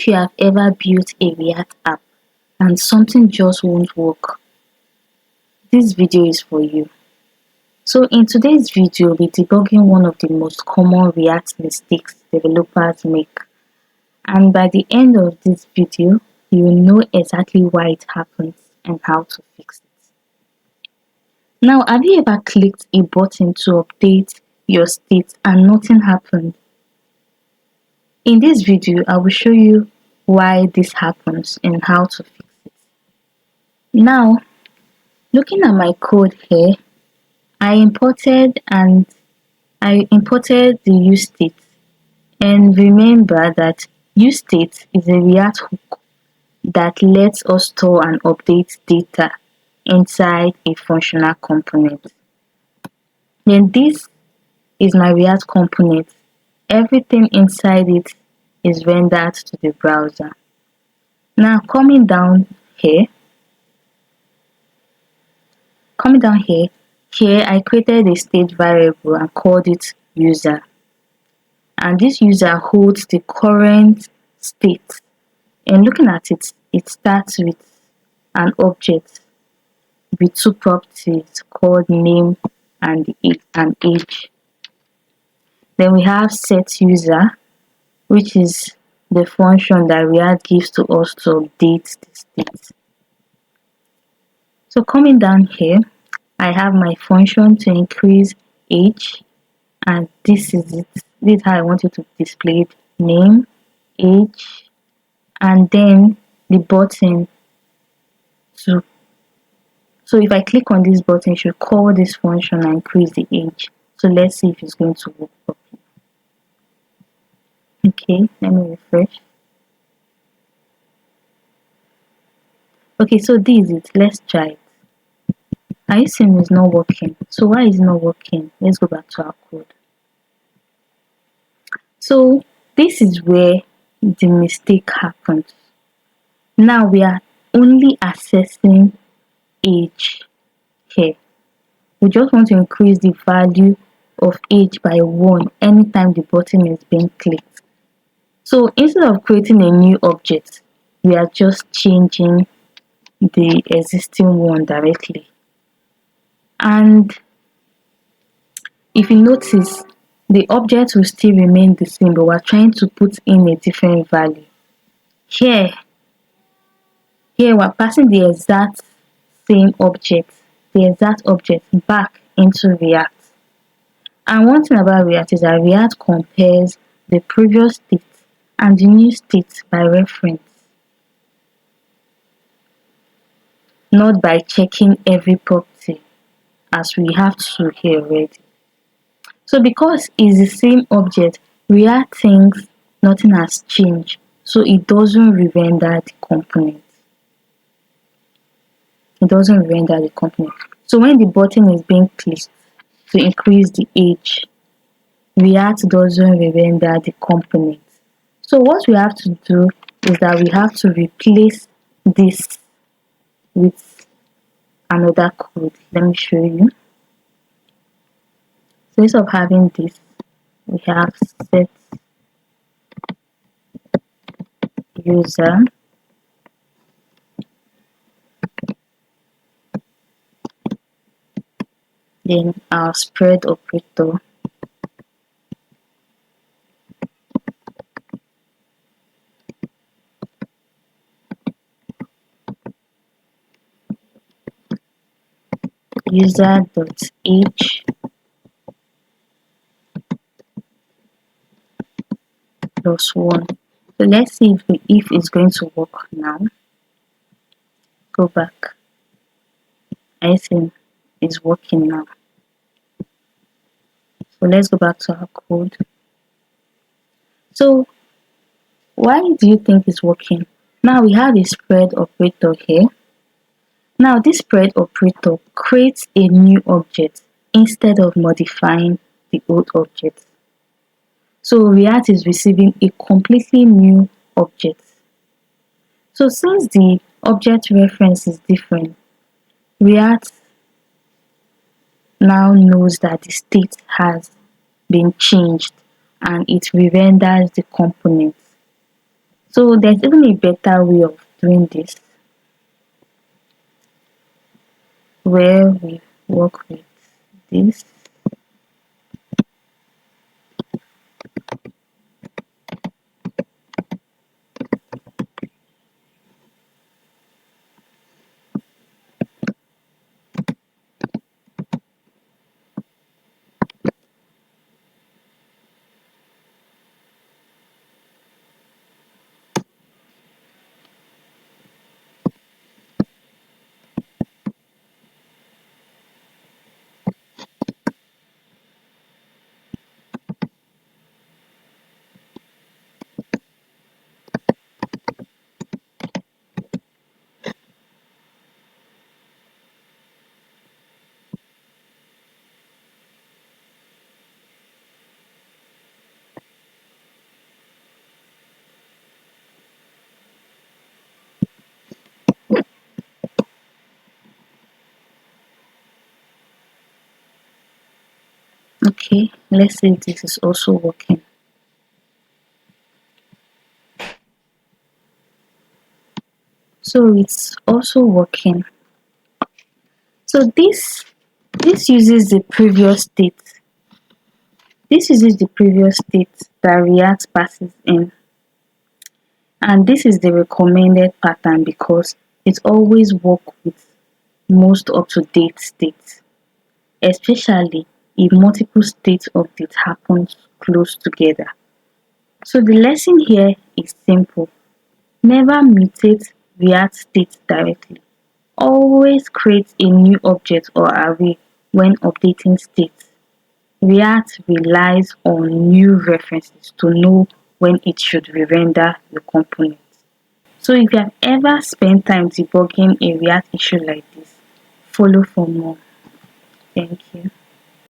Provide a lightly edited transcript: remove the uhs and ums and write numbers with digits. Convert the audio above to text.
if you have ever built a React app and something just won't work, this video is for you. So in today's video, we'll be debugging one of the most common React mistakes developers make. And by the end of this video, you will know exactly why it happens and how to fix it. Now, have you ever clicked a button to update your state and nothing happened? In this video, I will show you why this happens and how to fix it. Now, looking at my code here, I imported the useState, and remember that useState is a React hook that lets us store and update data inside a functional component. Then this is my React component. Everything inside it is rendered to the browser. Now coming down here, I created a state variable and called it user. And this user holds the current state. And looking at it, it starts with an object with two properties called name and age. Then we have setUser, which is the function that React gives to us to update the state. So coming down here, I have my function to increase age, and this is it. This is how I want you to display it: name, age, and then the button to. So if I click on this button, it should call this function and increase the age. So let's see if it's going to work properly. Okay, let me refresh. Okay, so this is it. Let's try it. Are you seeing it's not working? So why is it not working? Let's go back to our code. So this is where the mistake happens. Now we are only accessing age here. We just want to increase the value of age by 1 anytime the button is being clicked. So instead of creating a new object, we are just changing the existing one directly. And if you notice, the object will still remain the same, but we're trying to put in a different value. Here we're passing the exact object back into React. And one thing about React is that React compares the previous state and the new state by reference, not by checking every property as we have to here already. So because it's the same object, React thinks nothing has changed, so it doesn't re-render the component. So when the button is being clicked to increase the age, React doesn't re-render the component. So what we have to do is that we have to replace this with another code. Let me show you. So instead of having this, we have set user then our spread operator user.age plus 1. So let's see if it's going to work now. Go back. I think it's working now. So let's go back to our code. So why do you think it's working? Now we have a spread operator here. Now this spread operator creates a new object instead of modifying the old object. So React is receiving a completely new object. So since the object reference is different, React now knows that the state has been changed and it re-renders the component. So there's even a better way of doing this where we work with this. Okay, let's see if this is also working. So it's also working. So this uses the previous state. This uses the previous state that React passes in, and this is the recommended pattern because it always works with most up-to-date states, especially if multiple state updates happens close together. So the lesson here is simple. Never mutate React state directly. Always create a new object or array when updating states. React relies on new references to know when it should re-render your component. So if you have ever spent time debugging a React issue like this, follow for more. Thank you.